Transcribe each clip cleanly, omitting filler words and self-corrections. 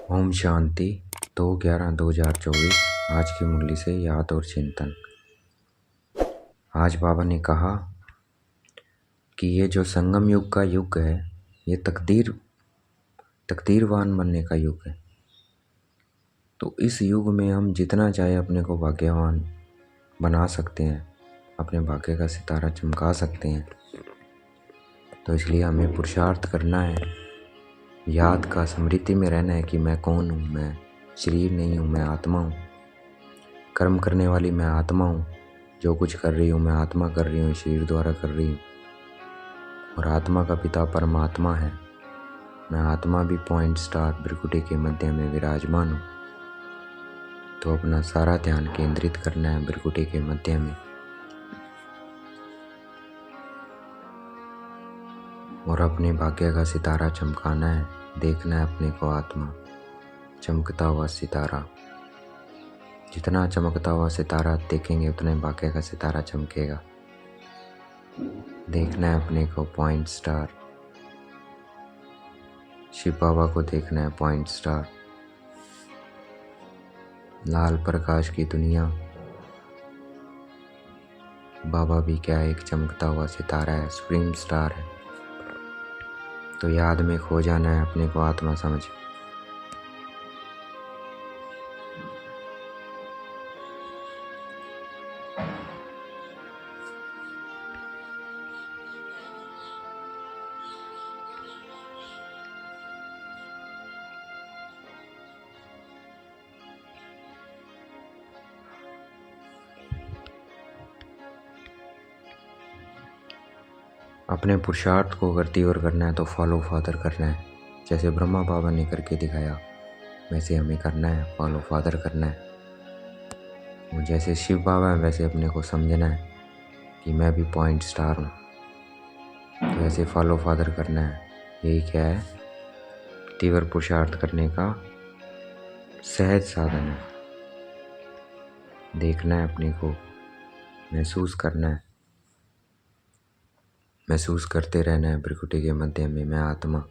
ओम शांति। 2/11/2024 आज की मुरली से याद और चिंतन। आज बाबा ने कहा कि ये जो संगम युग का युग है, ये तकदीरवान बनने का युग है। तो इस युग में हम जितना चाहे अपने को भाग्यवान बना सकते हैं, अपने भाग्य का सितारा चमका सकते हैं। तो इसलिए हमें पुरुषार्थ करना है, याद का स्मृति में रहना है कि मैं कौन हूँ। मैं शरीर नहीं हूँ, मैं आत्मा हूँ। कर्म करने वाली मैं आत्मा हूँ। जो कुछ कर रही हूँ मैं आत्मा कर रही हूँ, शरीर द्वारा कर रही हूँ। और आत्मा का पिता परमात्मा है। मैं आत्मा भी पॉइंट स्टार भ्रिकुटी के मध्य में विराजमान हूँ। तो अपना सारा ध्यान केंद्रित करना है भ्रिकुटी के मध्य में, और अपने भाग्य का सितारा चमकाना है। देखना है अपने को आत्मा, चमकता हुआ सितारा। जितना चमकता हुआ सितारा देखेंगे उतने भाग्य का सितारा चमकेगा। देखना है अपने को पॉइंट स्टार। शिव बाबा को देखना है पॉइंट स्टार। लाल प्रकाश की दुनिया। बाबा भी क्या है, एक चमकता हुआ सितारा है, सुप्रीम स्टार है। तो याद में खो जाना है अपने को आत्मा समझ। अपने पुरुषार्थ को अगर तीव्र करना है तो फॉलो फादर करना है। जैसे ब्रह्मा बाबा ने करके दिखाया वैसे हमें करना है, फॉलो फादर करना है। और जैसे शिव बाबा है वैसे अपने को समझना है कि मैं भी पॉइंट स्टार हूँ। तो ऐसे फॉलो फादर करना है। यही क्या है, तीव्र पुरुषार्थ करने का सहज साधन है। देखना है अपने को, महसूस करना है, महसूस करते रहना है भ्रिकुटी के मध्य में मैं आत्मा,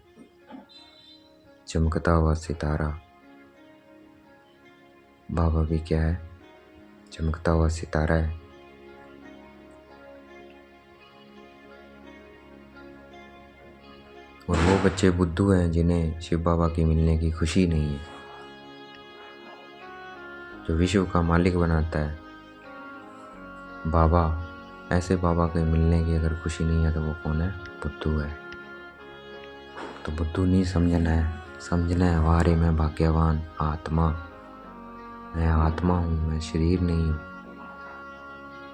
चमकता हुआ सितारा। बाबा भी क्या है, चमकता हुआ सितारा है। और वो बच्चे बुद्धू हैं जिन्हें शिव बाबा की मिलने की खुशी नहीं है। जो विश्व का मालिक बनाता है बाबा, ऐसे बाबा के मिलने की अगर खुशी नहीं है तो वो कौन है, बुद्धू है। तो बुद्धू नहीं समझना है, समझना है वारे मैं भाग्यवान आत्मा, मैं आत्मा हूँ, मैं शरीर नहीं हूँ।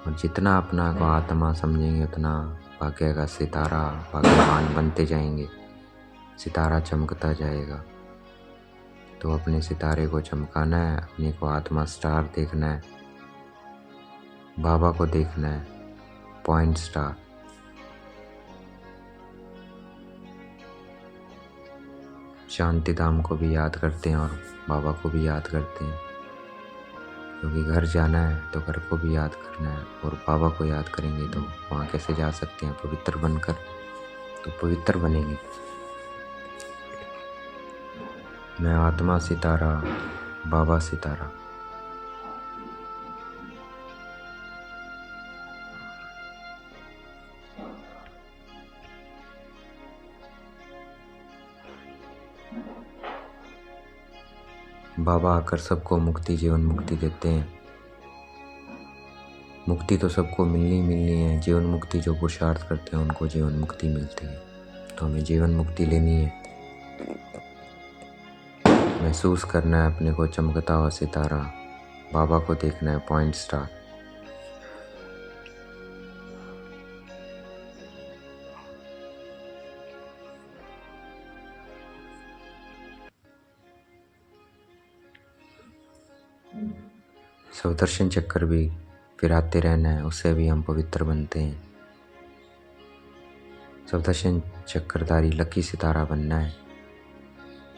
और जितना अपना को आत्मा समझेंगे उतना भाग्य का सितारा भाग्यवान बनते जाएंगे, सितारा चमकता जाएगा। तो अपने सितारे को चमकाना है, अपने को आत्मा स्टार देखना है, बाबा को देखना है पॉइंट स्टार। शांति धाम को भी याद करते हैं और बाबा को भी याद करते हैं, क्योंकि घर जाना है तो घर को भी याद करना है। और बाबा को याद करेंगे तो वहाँ कैसे जा सकते हैं पवित्र बनकर, तो पवित्र बनेंगे। मैं आत्मा सितारा, बाबा सितारा। बाबा आकर सबको मुक्ति, जीवन मुक्ति देते हैं। मुक्ति तो सबको मिलनी मिलनी है। जीवन मुक्ति जो पुरुषार्थ करते हैं उनको जीवन मुक्ति मिलती है। तो हमें जीवन मुक्ति लेनी है। महसूस करना है अपने को चमकता हुआ सितारा, बाबा को देखना है पॉइंट स्टार। सुदर्शन चक्कर भी फिराते रहना है, उससे भी हम पवित्र बनते हैं। सुदर्शन चक्रधारी लकी सितारा बनना है।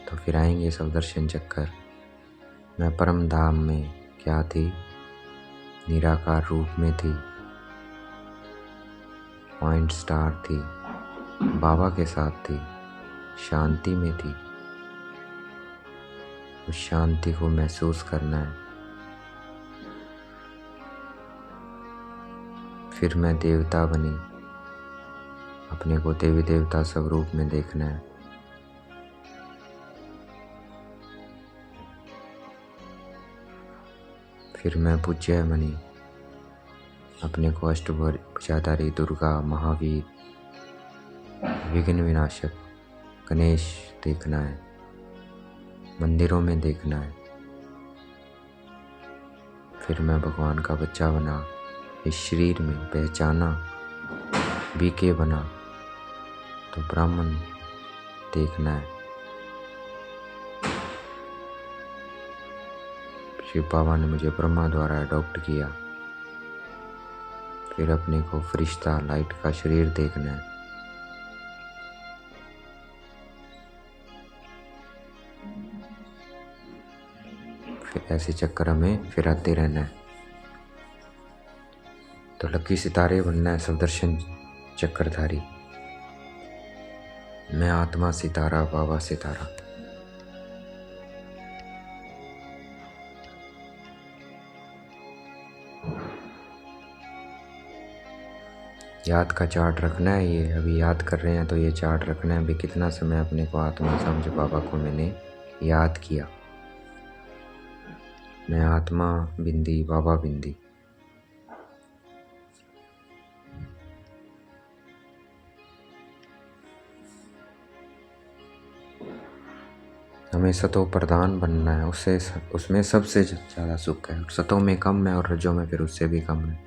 तो फिराएंगे सुदर्शन चक्कर। मैं परम धाम में क्या थी, निराकार रूप में थी, पॉइंट स्टार थी, बाबा के साथ थी, शांति में थी। उस शांति को महसूस करना है। फिर मैं देवता बनी, अपने को देवी देवता स्वरूप में देखना है। फिर मैं पूज्य बनी, अपने को अष्टभुजाधारी दुर्गा, महावीर, विघ्न विनाशक गणेश देखना है, मंदिरों में देखना है। फिर मैं भगवान का बच्चा बना, इस शरीर में पहचाना, बीके बना तो ब्राह्मण देखना है। शिव बाबा ने मुझे ब्रह्मा द्वारा अडॉप्ट किया। फिर अपने को फरिश्ता लाइट का शरीर देखना है। फिर ऐसे चक्कर हमें फिराते रहना है। तो लकी सितारे बनना है, सदर्शन चक्रधारी। मैं आत्मा सितारा, बाबा सितारा। याद का चार्ट रखना है। ये अभी याद कर रहे हैं तो ये चार्ट रखना है। अभी कितना समय अपने को आत्मा समझ बाबा को मैंने याद किया। मैं आत्मा बिंदी, बाबा बिंदी। हमें सतो प्रधान बनना है। उसमें सबसे ज़्यादा सुख है। सतों में कम है और रजों में फिर उससे भी कम है।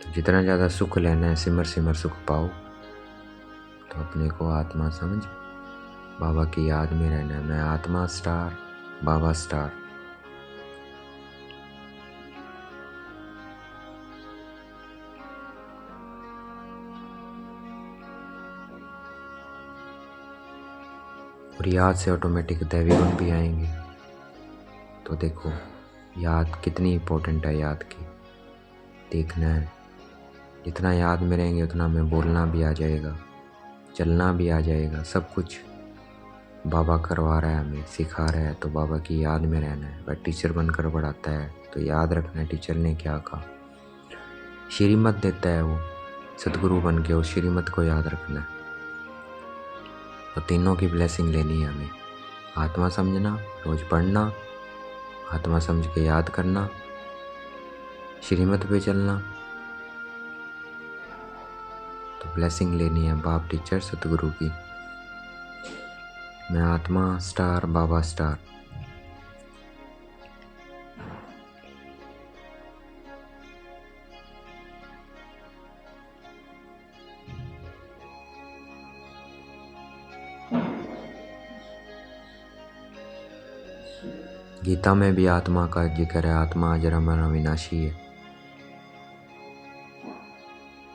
तो जितना ज़्यादा सुख लेना है, सिमर सिमर सुख पाओ। तो अपने को आत्मा समझ बाबा की याद में रहना है। मैं आत्मा स्टार, बाबा स्टार। और याद से ऑटोमेटिक दैवी गुण भी आएंगे। तो देखो याद कितनी इम्पोर्टेंट है। याद की देखना है। जितना याद में रहेंगे उतना में बोलना भी आ जाएगा, चलना भी आ जाएगा। सब कुछ बाबा करवा रहा है, हमें सिखा रहा है। तो बाबा की याद में रहना है। वह टीचर बनकर पढ़ाता है तो याद रखना है टीचर ने क्या कहा। श्रीमत देता है वो, सदगुरु बन के उस श्रीमत को याद रखना है। तो तीनों की ब्लेसिंग लेनी है हमें। आत्मा समझना, रोज पढ़ना, आत्मा समझ के याद करना, श्रीमत पे चलना। तो ब्लेसिंग लेनी है बाप, टीचर, सतगुरु की। मैं आत्मा स्टार, बाबा स्टार। गीता में भी आत्मा का जिक्र है। आत्मा अजर अमर अविनाशी है।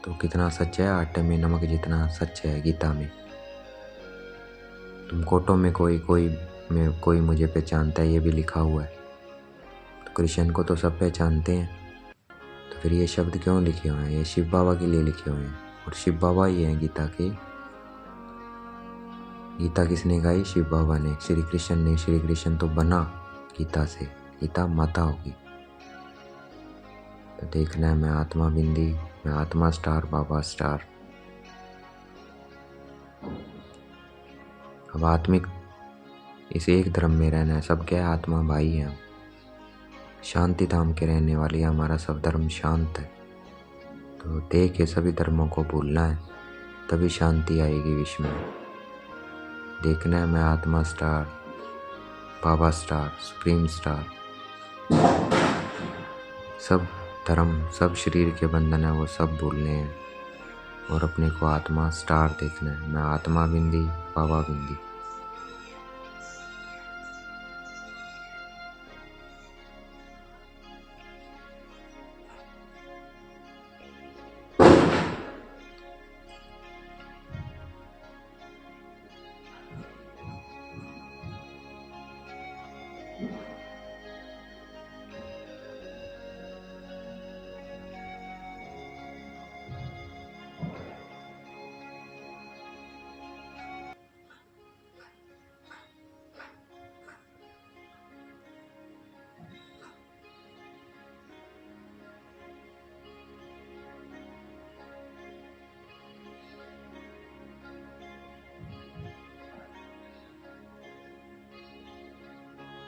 तो कितना सच है। आटे में नमक जितना सच है गीता में। तुम कोटों में कोई मुझे पहचानता है, ये भी लिखा हुआ है। तो कृष्ण को तो सब पहचानते हैं। तो फिर ये शब्द क्यों लिखे हुए हैं? ये शिव बाबा के लिए लिखे हुए हैं। और शिव बाबा ही हैं गीता के। गीता किसने गाई? शिव बाबा ने, श्री कृष्ण ने। श्री कृष्ण तो बना गीता से, गीता माता होगी। तो देखना है मैं आत्मा बिंदी, मैं आत्मा स्टार, बाबा स्टार। अब आत्मिक इस एक धर्म में रहना है। सब क्या है? आत्मा भाई है। शांति धाम के रहने वाले, हमारा सब धर्म शांत है। तो देख के सभी धर्मों को भूलना है, तभी शांति आएगी विश्व में। देखना है मैं आत्मा स्टार, बाबा स्टार, सुप्रीम स्टार। सब धर्म, सब शरीर के बंधन है वो सब भूलने हैं और अपने को आत्मा स्टार देखना है। मैं आत्मा बिंदी, बाबा बिंदी।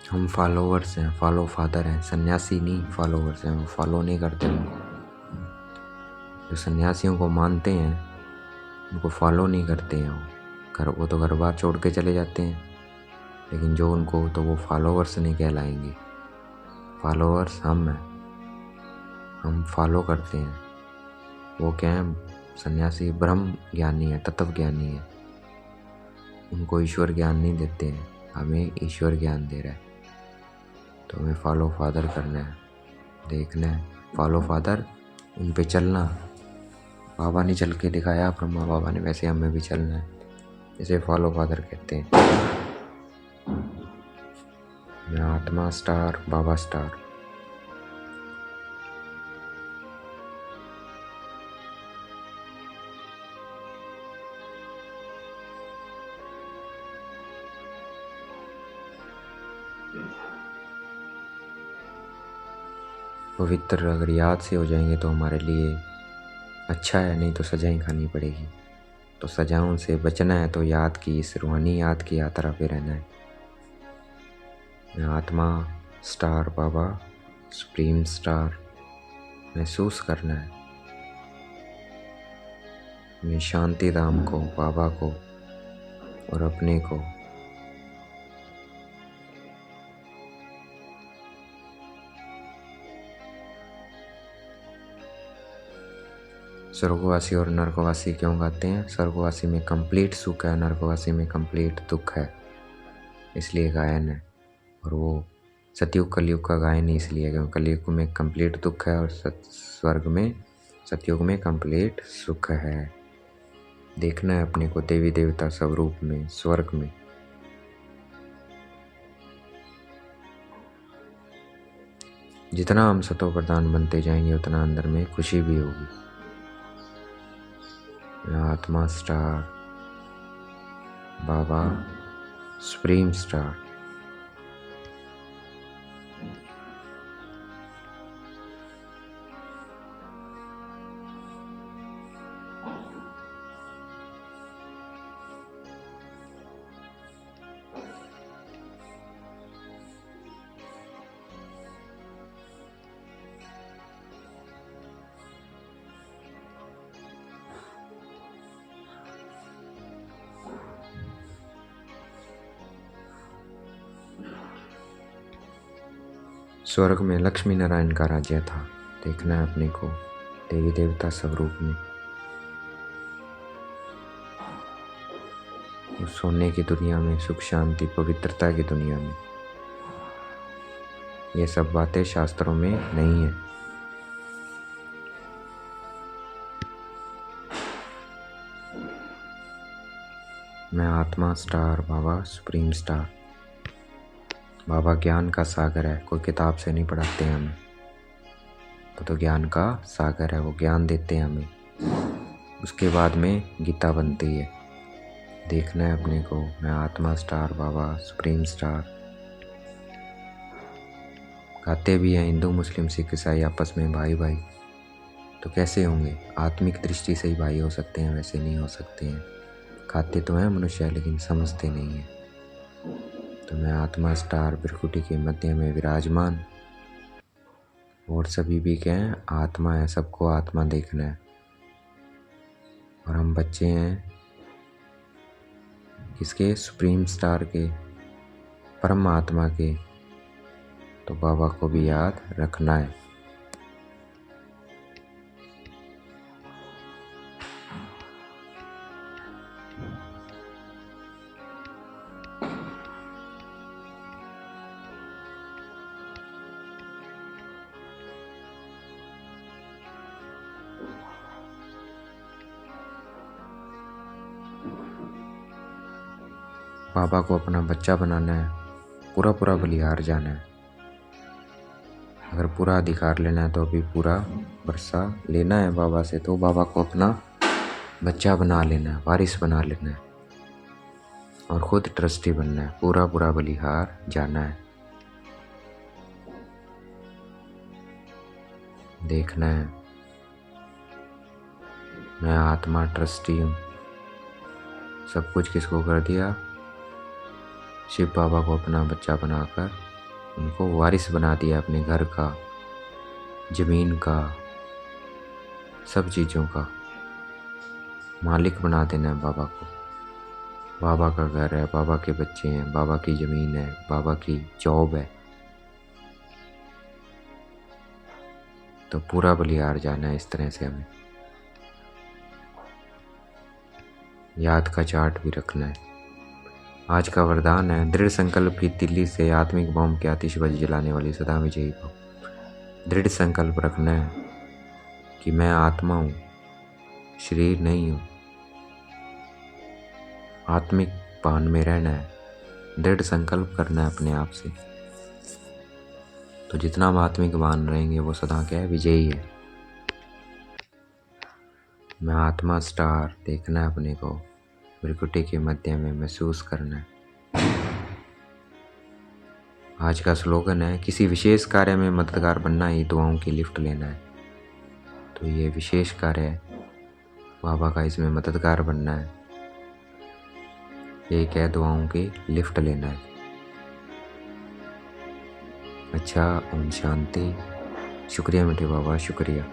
हम फॉलोवर्स हैं, फॉलो फादर हैं। सन्यासी नहीं फॉलोवर्स हैं, वो फॉलो नहीं करते उनको। जो सन्यासियों को मानते हैं उनको फॉलो नहीं करते हैं। वो तो घर बार छोड़ के चले जाते हैं, लेकिन जो उनको तो वो फॉलोवर्स नहीं कहलाएंगे। फॉलोवर्स हम हैं, हम फॉलो करते हैं। वो क्या है, सन्यासी ब्रह्म ज्ञानी है, तत्व ज्ञानी है। उनको ईश्वर ज्ञान नहीं देते हैं, हमें ईश्वर ज्ञान दे रहा है। तो हमें फॉलो फादर करना है, देखना है फॉलो फादर, उन पे चलना। बाबा ने चल के दिखाया, ब्रह्मा बाबा ने, वैसे हमें भी चलना है। इसे फॉलो फादर कहते हैं। मैं आत्मा स्टार, बाबा स्टार। पवित्र अगर याद से हो जाएंगे तो हमारे लिए अच्छा है, नहीं तो सजाएं खानी पड़ेगी। तो सजाओं से बचना है तो याद की, इस रूहानी याद की यात्रा पे रहना है। मैं आत्मा स्टार बाबा, सुप्रीम स्टार महसूस करना है। मैं शांति धाम को, बाबा को और अपने को स्वर्गवासी और नरकवासी क्यों गाते हैं? स्वर्गवासी में कंप्लीट सुख है, नरकवासी में कंप्लीट दुख है, इसलिए गायन है। और वो सतयुग कलयुग का गायन ही इसलिए, क्योंकि कलयुग में कंप्लीट दुख है और स्वर्ग में, सतयुग में कंप्लीट सुख है। देखना है अपने को देवी देवता स्वरूप में, स्वर्ग में। जितना हम सतो प्रधान बनते जाएंगे उतना अंदर में खुशी भी होगी। आत्मा स्टार बाबा, सुप्रीम स्टार। स्वर्ग में लक्ष्मी नारायण का राज्य था। देखना है अपने को देवी देवता स्वरूप में। उस सोने की दुनिया में, सुख शांति पवित्रता की दुनिया में। ये सब बातें शास्त्रों में नहीं है। मैं आत्मा स्टार बाबा, सुप्रीम स्टार। बाबा ज्ञान का सागर है, कोई किताब से नहीं पढ़ाते हैं हमें। वो तो ज्ञान का सागर है, वो ज्ञान देते हैं हमें। उसके बाद में गीता बनती है। देखना है अपने को मैं आत्मा स्टार बाबा, सुप्रीम स्टार। गाते भी हैं हिंदू मुस्लिम सिख ईसाई आपस में भाई भाई। तो कैसे होंगे? आत्मिक दृष्टि से ही भाई हो सकते हैं, वैसे नहीं हो सकते हैं। खाते तो हैं मनुष्य, लेकिन समझते नहीं हैं। तो मैं आत्मा स्टार बिरकुटी के मध्य में विराजमान। और सभी भी क्या हैं? आत्मा है, सबको आत्मा देखना है। और हम बच्चे हैं किसके? सुप्रीम स्टार के, परम आत्मा के। तो बाबा को भी याद रखना है। बाबा को अपना बच्चा बनाना है, पूरा पूरा बलिहार जाना है। अगर पूरा अधिकार लेना है तो अभी पूरा वर्षा लेना है बाबा से, तो बाबा को अपना बच्चा बना लेना है, वारिस बना लेना है और खुद ट्रस्टी बनना है। पूरा पूरा बलिहार जाना है। देखना है मैं आत्मा ट्रस्टी हूँ। सब कुछ किसको कर दिया? शिव बाबा को अपना बच्चा बनाकर उनको वारिस बना दिया अपने घर का, ज़मीन का, सब चीज़ों का मालिक बना देना है बाबा को। बाबा का घर है, बाबा के बच्चे हैं, बाबा की ज़मीन है, बाबा की जॉब है, तो पूरा बलिहार जाना है। इस तरह से हमें याद का चार्ट भी रखना है। आज का वरदान है, दृढ़ संकल्प की तिल्ली से आत्मिक बम की आतिशबाजी जलाने वाली सदा विजयी भव। दृढ़ संकल्प रखना है कि मैं आत्मा हूँ, शरीर नहीं हूँ। आत्मिक भान में रहना है, दृढ़ संकल्प करना है अपने आप से। तो जितना हम आत्मिक भान रहेंगे वो सदा क्या है, विजयी है। मैं आत्मा स्टार देखना है अपने को, भ्रिकुटी के मध्य में महसूस करना है। आज का स्लोगन है, किसी विशेष कार्य में मददगार बनना ही दुआओं की लिफ्ट लेना है। तो ये विशेष कार्य है बाबा का, इसमें मददगार बनना है। एक है दुआओं की लिफ्ट लेना है। अच्छा, ओम शांति। शुक्रिया मीठे बाबा, शुक्रिया।